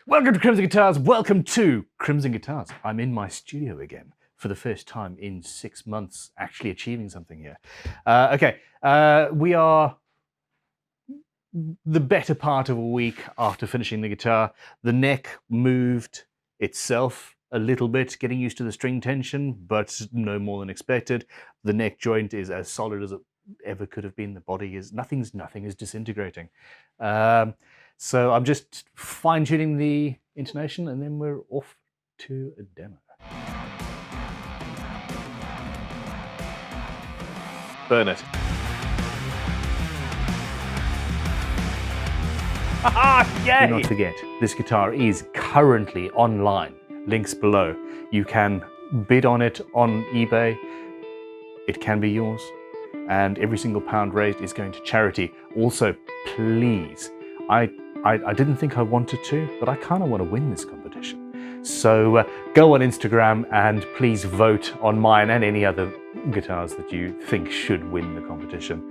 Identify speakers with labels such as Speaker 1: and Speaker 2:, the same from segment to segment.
Speaker 1: Welcome to Crimson Guitars. Welcome to Crimson Guitars. I'm in my studio again for the first time in 6 months, actually achieving something here. We are the better part of a week after finishing the guitar. The neck moved itself a little bit, getting used to the string tension, but no more than expected. The neck joint is as solid as it ever could have been. The body is, nothing is disintegrating. So I'm just fine-tuning the intonation, and then we're off to a demo. Burn it. Yay! Do not forget, this guitar is currently online. Links below. You can bid on it on eBay. It can be yours. And every single pound raised is going to charity. Also, please, I didn't think I wanted to, but I kind of want to win this competition. So go on Instagram and please vote on mine and any other guitars that you think should win the competition.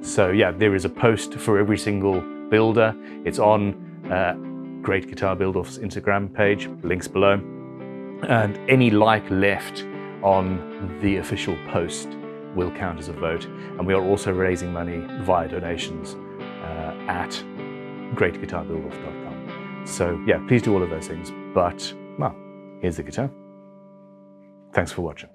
Speaker 1: So yeah, there is a post for every single builder. It's on Great Guitar Build-Off's Instagram page, links below. And any like left on the official post will count as a vote. And we are also raising money via donations at greatguitarbuildoff.com. So yeah, please do all of those things. But, well, here's the guitar. Thanks for watching.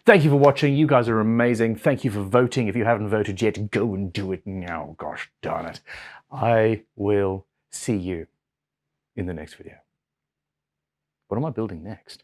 Speaker 1: Thank you for watching. You guys are amazing. Thank you for voting. If you haven't voted yet, go and do it now. Gosh darn it. I will see you in the next video. What am I building next?